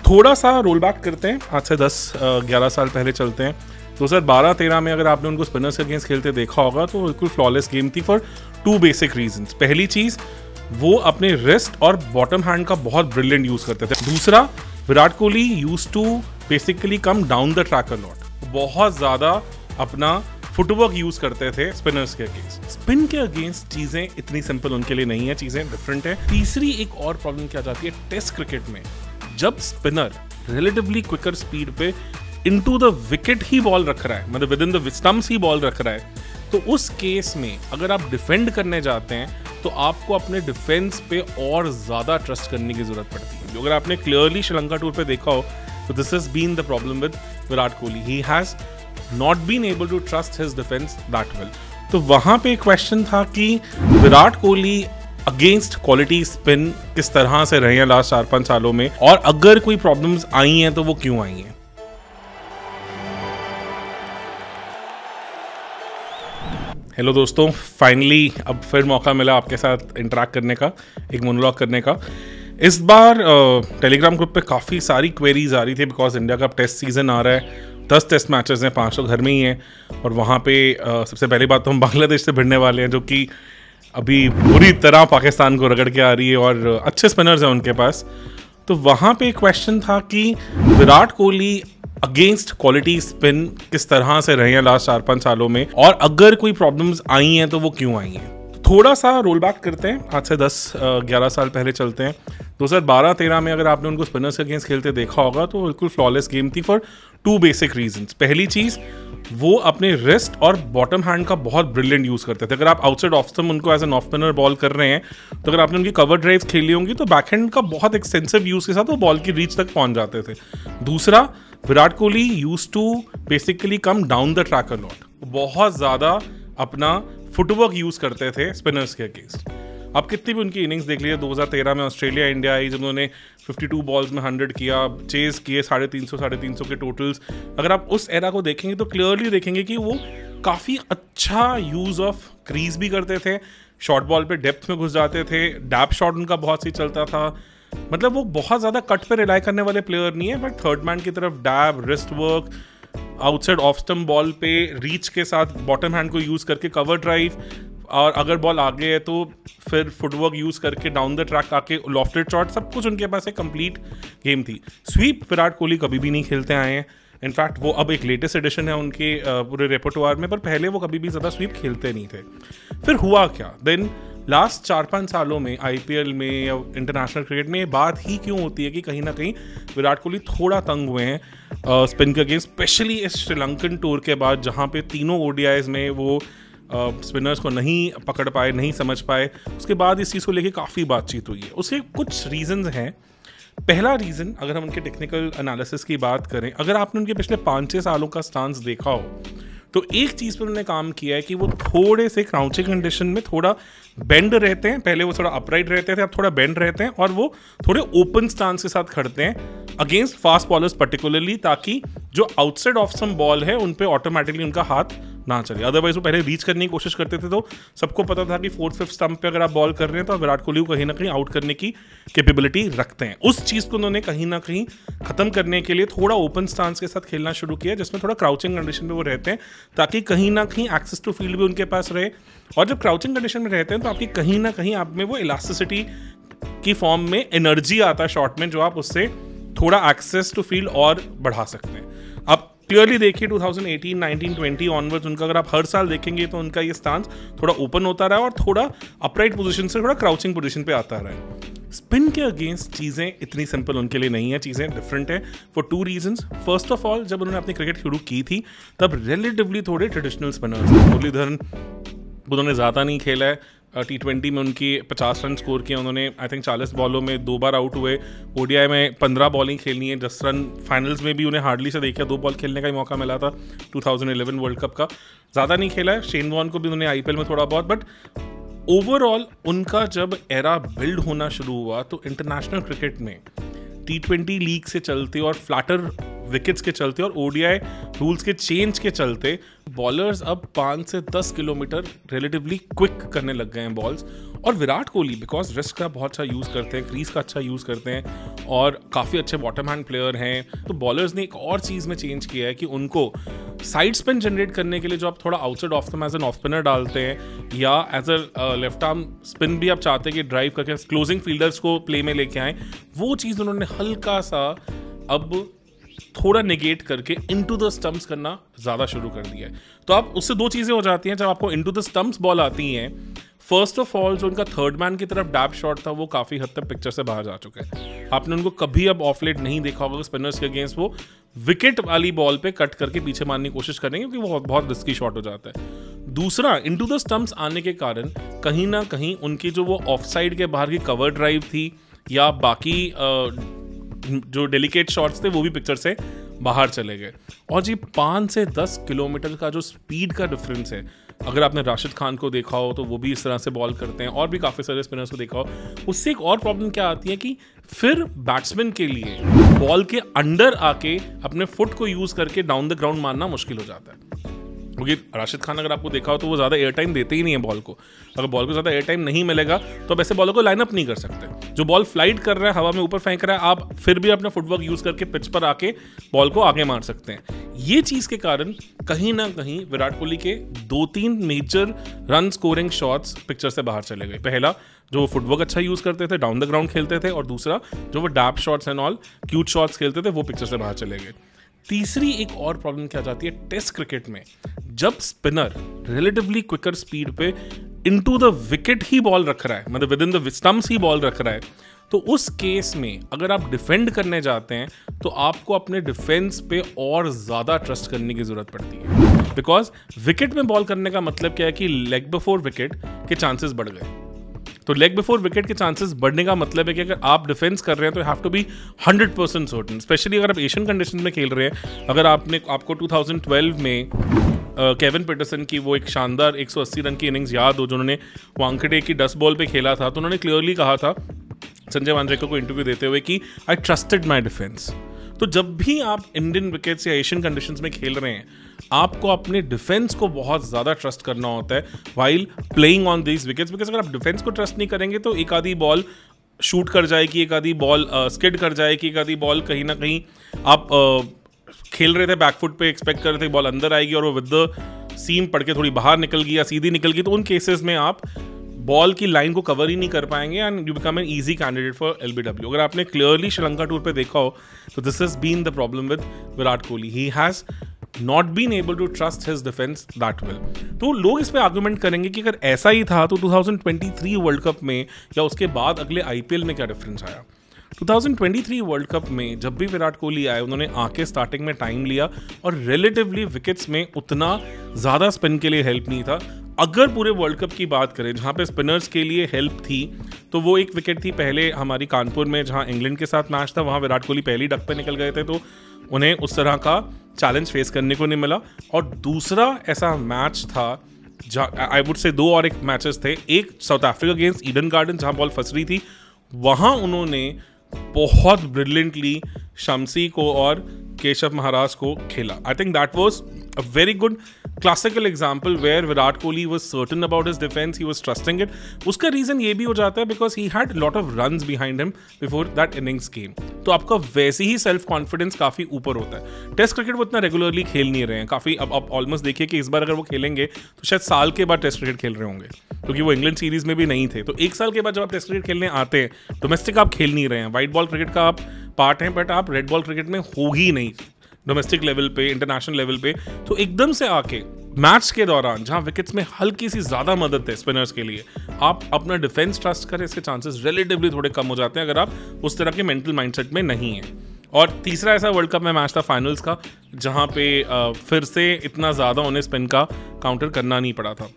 थोड़ा सा roll back करते हैं, आज से 10-11 साल पहले चलते हैं। 2012-13 में अगर आपने उनको स्पिनर्स के अगेंस्ट खेलते देखा होगा तो बिल्कुल फ्लॉलेस गेम थी फॉर 2 बेसिक रीजंस। पहली चीज़, वो अपने रिस्ट और बॉटम हैंड का बहुत ब्रिलियंट यूज़ करते थे। दूसरा, Virat Kohli used to basically come down the track a lot, बहुत ज़्यादा अपना फुटवर्क यूज़ करते थे स्पिनर्स के अगेंस्ट। स्पिन के अगेंस्ट चीज़ें इतनी सिंपल उनके लिए नहीं है, चीज़ें डिफरेंट है। तीसरी एक और प्रॉब्लम क्या जाती है टेस्ट क्रिकेट में, जब स्पिनर रिलेटिवली क्विकर स्पीड पे into the wicket he ball रख रहा है, मतलब with in the stumps he ball रख रहा है, तो उस केस में अगर आप डिफेंड करने जाते हैं तो आपको अपने डिफेंस पे और ज़्यादा ट्रस्ट करने की ज़रूरत पड़ती है। अगर आपने क्लियरली श्रीलंका टूर पे देखा हो तो this has been the problem with Virat Kohli, he has not been able to trust his defence that well. तो वहाँ पे क्वेश्चन था कि Virat Kohli against quality spin किस तरह से रहे हैं लास्ट 4-5 सालों में, और अगर कोई प्रॉब्लम्स आई हैं तो वो क्यों आई हैं। हेलो दोस्तों, फाइनली अब फिर मौका मिला आपके साथ इंटरेक्ट करने का, एक मोनोलॉग करने का। इस बार टेलीग्राम ग्रुप पे काफ़ी सारी क्वेरीज आ रही थी बिकॉज इंडिया का टेस्ट सीज़न आ रहा है, 10 टेस्ट मैचेस हैं, 5 तो घर में ही हैं, और वहाँ पे सबसे पहली बात तो हम बांग्लादेश से भिड़ने वाले हैं जो कि अभी बुरी तरह पाकिस्तान को रगड़ के आ रही है और अच्छे स्पिनर्स हैं उनके पास। तो वहाँ पे क्वेश्चन था कि Virat Kohli against quality spin किस तरह से रहे हैं लास्ट 4-5 सालों में, और अगर कोई प्रॉब्लम्स आई हैं तो वो क्यों आई हैं। थोड़ा सा रोल बैक करते हैं, आज से 10-11 साल पहले चलते हैं। 2012-13 में अगर आपने उनको स्पिनर्स के अगेंस्ट खेलते देखा होगा तो बिल्कुल फ्लॉलेस गेम थी फॉर 2 बेसिक रीजंस। पहली चीज़, वो अपने रिस्ट और बॉटम हैंड का बहुत ब्रिलियंट यूज़ करते थे। अगर आप आउटसाइड ऑफ स्टंप उनको as an off spinner ball कर रहे हैं तो अगर आपने उनकी कवर ड्राइव्स खेली होंगी तो बैकहैंड का बहुत एक्सटेंसिव यूज़ के साथ वो बॉल की रीच तक पहुंच जाते थे। दूसरा, Virat Kohli used to basically come down the track a lot, बहुत ज़्यादा अपना फुटवर्क यूज़ करते थे स्पिनर्स के अगेंस्ट। आप कितनी भी उनकी इनिंग्स देख लीजिए, 2013 में ऑस्ट्रेलिया इंडिया आई जब उन्होंने 52 बॉल्स में 100 किया, चेज किए 350 के टोटल्स। अगर आप उस एरा को देखेंगे तो क्लियरली देखेंगे कि वो काफ़ी अच्छा यूज़ ऑफ क्रीज भी करते थे, शॉर्ट बॉल पे डेप्थ में घुस जाते थे, डैप शॉट उनका बहुत सही चलता था। मतलब वो बहुत ज़्यादा कट पे रिलाई करने वाले प्लेयर नहीं है, बट थर्ड मैन की तरफ dab, wrist work, outside off stump ball पे रीच के साथ बॉटम हैंड को यूज़ करके कवर ड्राइव, और अगर बॉल आगे है तो फिर फुटवर्क यूज़ करके डाउन द ट्रैक आके लॉफ्टेड शॉट, सब कुछ उनके पास एक कंप्लीट गेम थी। स्वीप विराट कोहली कभी भी नहीं खेलते आए हैं, इनफैक्ट वो अब एक लेटेस्ट एडिशन है उनके पूरे रेपर्टोयर में, पर पहले वो कभी भी ज़्यादा स्वीप खेलते नहीं थे। फिर हुआ क्या, देन लास्ट 4-5 सालों में आईपीएल में या इंटरनेशनल क्रिकेट में ये बात ही क्यों होती है कि कहीं ना कहीं विराट कोहली थोड़ा तंग हुए हैं स्पिन के अगेंस्ट, स्पेशली इस श्रीलंकन टूर के बाद जहाँ पे तीनों ओडीआईज में वो स्पिनर्स को नहीं पकड़ पाए, नहीं समझ पाए। उसके बाद इस चीज़ को लेके काफ़ी बातचीत हुई है। उसके कुछ रीजंस हैं। पहला रीज़न, अगर हम उनके टेक्निकल एनालिसिस की बात करें, अगर आपने उनके पिछले 5-6 सालों का स्टांस देखा हो तो एक चीज़ पर उन्होंने काम किया है कि वो थोड़े से क्राउचिंग कंडीशन में थोड़ा बेंड रहते हैं। पहले वो थोड़ा अपराइट रहते थे, अब थोड़ा बेंड रहते हैं, और वो थोड़े ओपन स्टांस के साथ खड़ते हैं अगेंस्ट फास्ट बॉलर्स पर्टिकुलरली, ताकि जो आउटसाइड ऑफ सम बॉल है उन पे ऑटोमेटिकली उनका हाथ ना चले। अदरवाइज वो पहले रीच करने की कोशिश करते थे तो सबको पता था कि 4th-5th स्टंप पे अगर आप बॉल कर रहे हैं तो विराट कोहली को कहीं ना कहीं आउट करने की कैपेबिलिटी रखते हैं। उस चीज़ को उन्होंने कहीं ना कहीं खत्म करने के लिए थोड़ा ओपन स्टांस के साथ खेलना शुरू किया, जिसमें थोड़ा क्राउचिंग कंडीशन में वो रहते हैं, ताकि कहीं ना कहीं एक्सेस टू फील्ड भी उनके पास रहे। और जब क्राउचिंग कंडीशन में रहते हैं तो आपकी कहीं ना कहीं आप में वो इलास्टिसिटी की फॉर्म में एनर्जी आता है शॉट में, जो आप उससे थोड़ा एक्सेस टू फील्ड और बढ़ा सकते हैं। आप क्लियरली देखिए 2018, 19, 20 ऑनवर्ड्स उनका अगर आप हर साल देखेंगे तो उनका ये स्टांस थोड़ा ओपन होता रहा और थोड़ा अपराइट पोजीशन से थोड़ा क्राउचिंग पोजीशन पे आता रहा है। स्पिन के अगेंस्ट चीज़ें इतनी सिंपल उनके लिए नहीं है, चीज़ें डिफरेंट है for 2 reasons. First of all, जब उन्होंने अपनी क्रिकेट शुरू की थी तब रिलेटिवली थोड़े ट्रेडिशनल स्पिनर्स थे। मुरलीधरन उन्होंने ज़्यादा नहीं खेला है, T20 में उनकी 50 रन स्कोर किए उन्होंने, आई थिंक 40 बॉलों में 2 बार आउट हुए। ओडीआई में 15 बॉलिंग खेलनी है, 10 रन। फाइनल्स में भी उन्हें हार्डली से देखा 2 बॉल खेलने का ही मौका मिला था 2011 वर्ल्ड कप का, ज़्यादा नहीं खेला है। शेन वॉर्न को भी उन्होंने आईपीएल में थोड़ा बहुत, बट ओवरऑल उनका जब एरा बिल्ड होना शुरू हुआ तो इंटरनेशनल क्रिकेट में T20 लीग से चलते और फ्लैटर विकेट्स के चलते और ओडीआई रूल्स के चेंज के चलते बॉलर्स अब 5 से 10 किलोमीटर रिलेटिवली क्विक करने लग गए हैं बॉल्स। और विराट कोहली बिकॉज रिस्क का बहुत अच्छा यूज़ करते हैं, क्रीज का अच्छा यूज़ करते हैं और काफ़ी अच्छे बॉटम हैंड प्लेयर हैं। तो बॉलर्स ने एक और चीज़ में चेंज किया है कि उनको साइड स्पिन जनरेट करने के लिए जो आप थोड़ा outside off spin as an off spinner डालते हैं या as a left arm spin भी आप चाहते हैं कि ड्राइव करके क्लोजिंग फील्डर्स को प्ले में लेके आएँ, वो चीज़ उन्होंने हल्का सा अब थोड़ा नेगेट करके इनटू द स्टंप्स करना ज़्यादा शुरू कर दिया है। तो अब उससे दो चीज़ें हो जाती हैं। जब आपको इनटू द स्टंप्स बॉल आती हैं, फर्स्ट ऑफ ऑल जो उनका थर्ड मैन की तरफ डैप शॉट था वो काफ़ी हद तक पिक्चर से बाहर जा चुका है। आपने उनको कभी अब ऑफ लेट नहीं देखा होगा स्पिनर्स के अगेंस्ट वो विकेट वाली बॉल पे कट करके पीछे मारने की कोशिश करेंगे, क्योंकि वो बहुत रिस्की शॉट हो जाता है। दूसरा, इनटू द स्टंप्स आने के कारण कहीं ना कहीं उनकी जो वो ऑफ साइड के बाहर की कवर ड्राइव थी या बाकी जो डेलिकेट शॉट्स थे वो भी पिक्चर से बाहर चले गए। और जी 5 से 10 किलोमीटर का जो स्पीड का डिफरेंस है, अगर आपने राशिद खान को देखा हो तो वो भी इस तरह से बॉल करते हैं, और भी काफ़ी सारे स्पिनर्स को देखा हो। उससे एक और प्रॉब्लम क्या आती है कि फिर बैट्समैन के लिए बॉल के अंडर आके अपने फुट को यूज़ करके डाउन द ग्राउंड मारना मुश्किल हो जाता है। क्योंकि राशिद खान अगर आपको देखा हो तो वो ज़्यादा एयर टाइम देते ही नहीं है बॉल को। अगर बॉल को ज़्यादा एयर टाइम नहीं मिलेगा तो आप ऐसे बॉलर को लाइन अप नहीं कर सकते। जो बॉल फ्लाइट कर रहा है, हवा में ऊपर फेंक रहा है, आप फिर भी अपना फुटवर्क यूज़ करके पिच पर आके बॉल को आगे मार सकते हैं। ये चीज़ के कारण कहीं ना कहीं विराट कोहली के 2-3 major run scoring shots picture से बाहर चले गए। पहला, जो वो फुटवर्क अच्छा यूज़ करते थे, डाउन द ग्राउंड खेलते थे, और दूसरा जो वो dab shots and all cut shots खेलते थे, वो पिक्चर से बाहर चले गए। तीसरी एक और प्रॉब्लम क्या जाती है टेस्ट क्रिकेट में, जब स्पिनर रिलेटिवली क्विकर स्पीड पे into the wicket he ball रख रहा है, मतलब with in the stumps he ball रख रहा है, तो उस केस में अगर आप डिफेंड करने जाते हैं तो आपको अपने डिफेंस पे और ज़्यादा ट्रस्ट करने की ज़रूरत पड़ती है। बिकॉज विकेट में बॉल करने का मतलब क्या है कि लेग बिफोर विकेट के चांसेस बढ़ गए। तो लेग बिफोर विकेट के चांसेस बढ़ने का मतलब है कि अगर आप डिफेंस कर रहे हैं तो have to be 100% certain, especially अगर आप एशियन कंडीशन में खेल रहे हैं। अगर आपको 2012 में केविन पीटरसन की वो एक शानदार 180 रन की इनिंग्स याद हो, जो उन्होंने वांकड़े की 10 बॉल पे खेला था, तो उन्होंने क्लियरली कहा था संजय मांजरेकर को इंटरव्यू देते हुए कि आई ट्रस्टेड माई डिफेंस। तो जब भी आप इंडियन विकेट्स या एशियन कंडीशंस में खेल रहे हैं, आपको अपने डिफेंस को बहुत ज़्यादा ट्रस्ट करना होता है while playing on these wickets. Because अगर आप डिफेंस को ट्रस्ट नहीं करेंगे तो एक आधी बॉल शूट कर जाएगी, एक आधी बॉल स्किड कर जाएगी, एक आधी बॉल कहीं ना कहीं आप खेल रहे थे बैकफुट पे, एक्सपेक्ट कर रहे थे बॉल अंदर आएगी और वो विद द सीम पड़ के थोड़ी बाहर निकल गई या सीधी निकल गई, तो उन केसेस में आप बॉल की लाइन को कवर ही नहीं कर पाएंगे and you become an easy candidate for LBW। अगर आपने क्लियरली श्रीलंका टूर पे देखा हो तो this has been the problem with Virat Kohli. He has not been able to trust his defence that well. तो लोग इस पे आर्गुमेंट करेंगे कि अगर ऐसा ही था तो 2023 वर्ल्ड कप में या उसके बाद अगले IPL में क्या डिफरेंस आया। 2023 वर्ल्ड कप में जब भी विराट कोहली आए, उन्होंने आके स्टार्टिंग में टाइम लिया और रिलेटिवली विकेट्स में उतना ज़्यादा स्पिन के लिए हेल्प नहीं था। अगर पूरे वर्ल्ड कप की बात करें जहाँ पे स्पिनर्स के लिए हेल्प थी तो वो एक विकेट थी पहले हमारी कानपुर में जहाँ इंग्लैंड के साथ मैच था, वहाँ विराट कोहली पहली डक पे निकल गए थे तो उन्हें उस तरह का चैलेंज फेस करने को नहीं मिला। और दूसरा ऐसा मैच था जहाँ आई वुड से 2 और एक मैचेस थे, एक south Africa against Eden garden जहाँ बॉल फंस रही थी, वहाँ उन्होंने बहुत ब्रिलियंटली शमसी को और केशव महाराज को खेला। I think that was a very good classical example where Virat Kohli was certain about his defence, he was trusting it. उसका रीजन ये भी हो जाता है because he had lot of runs behind him before that innings game. तो आपका वैसे ही self confidence काफी ऊपर होता है। टेस्ट क्रिकेट वो इतना रेगुलरली खेल नहीं रहे हैं काफी। अब आप ऑलमोस्ट देखिए कि इस बार अगर वो खेलेंगे तो शायद साल के बाद टेस्ट क्रिकेट खेल रहे होंगे, क्योंकि वो इंग्लैंड सीरीज में भी नहीं थे। तो 1 साल के बाद जब आप टेस्ट क्रिकेट खेलने आते हैं, डोमेस्टिक आप खेल नहीं रहे हैं, व्हाइट बॉल क्रिकेट का आप पार्ट हैं, बट आप रेड बॉल क्रिकेट में हो ही नहीं डोमेस्टिक लेवल पे, इंटरनेशनल लेवल पे। तो एकदम से आके मैच के दौरान जहां विकेट्स में हल्की सी ज्यादा मदद है स्पिनर्स के लिए, आप अपना डिफेंस ट्रस्ट करें, इसके चांसेस रिलेटिवली थोड़े कम हो जाते हैं अगर आप उस तरह के मेंटल माइंडसेट में नहीं है। और तीसरा ऐसा वर्ल्ड कप में मैच था फाइनल्स का जहां पे फिर से इतना ज़्यादा उन्हें स्पिन का काउंटर करना नहीं पड़ा था।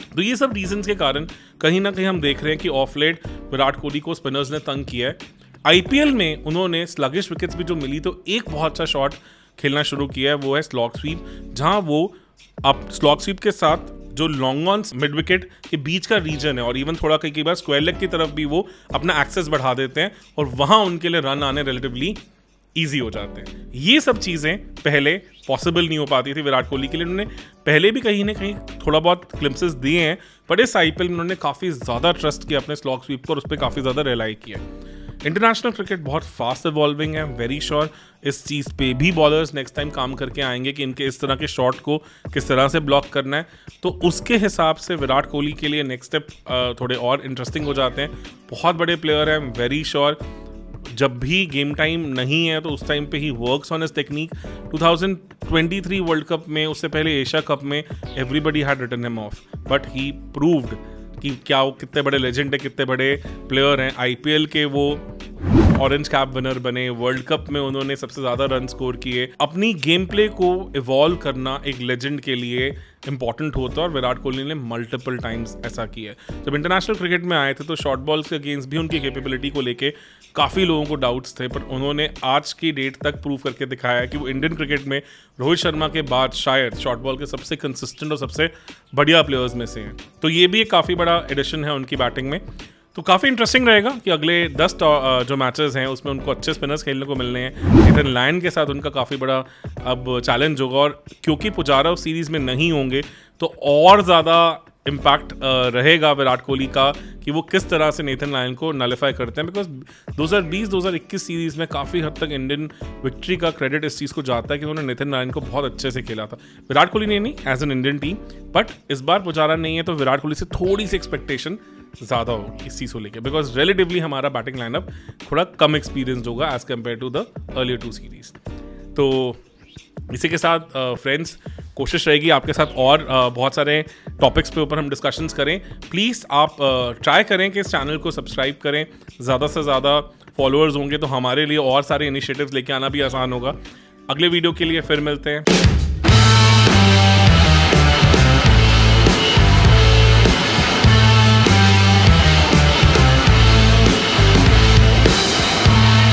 तो ये सब रीजंस के कारण कहीं ना कहीं हम देख रहे हैं कि ऑफ लेट विराट कोहली को स्पिनर्स ने तंग किया है। IPL में उन्होंने स्लगिश विकेट्स भी जो मिली तो एक बहुत अच्छा शॉट खेलना शुरू किया है, वो है स्लॉग स्वीप, जहां वो अब स्लॉग स्वीप के साथ जो लॉन्ग ऑन मिड विकेट के बीच का रीजन है और इवन थोड़ा कई बार स्क्वायर लेग की तरफ भी वो अपना एक्सेस बढ़ा देते हैं और वहां उनके लिए रन आने रिलेटिवली ईजी हो जाते हैं। ये सब चीज़ें पहले पॉसिबल नहीं हो पाती थी विराट कोहली के लिए। उन्होंने पहले भी कहीं ना कहीं थोड़ा बहुत ग्लिम्पसेस दिए हैं, बट इस IPL में उन्होंने काफ़ी ज़्यादा ट्रस्ट किया अपने स्लॉग स्वीप को और उस पर काफ़ी ज़्यादा रिलाई किया। इंटरनेशनल क्रिकेट बहुत फास्ट इवॉल्विंग है, वेरी श्योर इस चीज़ पे भी बॉलर्स नेक्स्ट टाइम काम करके आएंगे कि इनके इस तरह के शॉट को किस तरह से ब्लॉक करना है। तो उसके हिसाब से विराट कोहली के लिए नेक्स्ट स्टेप थोड़े और इंटरेस्टिंग हो जाते हैं। बहुत बड़े प्लेयर हैं, वेरी श्योर जब भी गेम टाइम नहीं है तो उस टाइम पे he works on his technique. 2023 world cup में, उससे पहले एशिया कप में everybody had written him off, but he proved कि क्या वो कितने बड़े लेजेंड है, कितने बड़े प्लेयर हैं। आईपीएल के वो ऑरेंज कैप विनर बने, वर्ल्ड कप में उन्होंने सबसे ज़्यादा रन स्कोर किए। अपनी गेम प्ले को इवॉल्व करना एक लेजेंड के लिए इंपॉर्टेंट होता है और विराट कोहली ने मल्टीपल टाइम्स ऐसा किया है। जब इंटरनेशनल क्रिकेट में आए थे तो शॉर्ट बॉल्स के अगेंस्ट भी उनकी कैपेबिलिटी को लेके काफ़ी लोगों को डाउट्स थे, पर उन्होंने आज की डेट तक प्रूव करके दिखाया है कि वो इंडियन क्रिकेट में रोहित शर्मा के बाद शायद शॉर्ट बॉल के सबसे कंसिस्टेंट और सबसे बढ़िया प्लेयर्स में से हैं। तो ये भी एक काफ़ी बड़ा एडिशन है उनकी बैटिंग में। तो काफ़ी इंटरेस्टिंग रहेगा कि अगले 10 जो मैचेस हैं उसमें उनको अच्छे स्पिनर्स खेलने को मिलने हैं। नीथन लायन के साथ उनका काफ़ी बड़ा अब चैलेंज होगा, और क्योंकि पुजारा उस सीरीज़ में नहीं होंगे तो और ज़्यादा इम्पैक्ट रहेगा विराट कोहली का कि वो किस तरह से नीथन लायन को नलिफाई करते हैं। बिकॉज 2020-2021 सीरीज़ में काफ़ी हद तक इंडियन विक्ट्री का क्रेडिट इस चीज़ को जाता है कि उन्होंने नीथन लायन को बहुत अच्छे से खेला था। विराट कोहली ने नहीं, as an Indian team, but इस बार पुजारा नहीं है तो विराट कोहली से थोड़ी सी एक्सपेक्टेशन ज़्यादा होगी इस चीज़ को लेकर, बिकॉज रिलेटिवली हमारा बैटिंग लाइनअप थोड़ा कम एक्सपीरियंस होगा as compare to the earlier 2 series. तो इसी के साथ फ्रेंड्स कोशिश रहेगी आपके साथ और बहुत सारे टॉपिक्स पे ऊपर हम डिस्कशंस करें। प्लीज़ आप ट्राई करें कि इस चैनल को सब्सक्राइब करें। ज़्यादा से ज़्यादा फॉलोअर्स होंगे तो हमारे लिए और सारे इनिशिएटिव्स लेके आना भी आसान होगा। अगले वीडियो के लिए फिर मिलते हैं।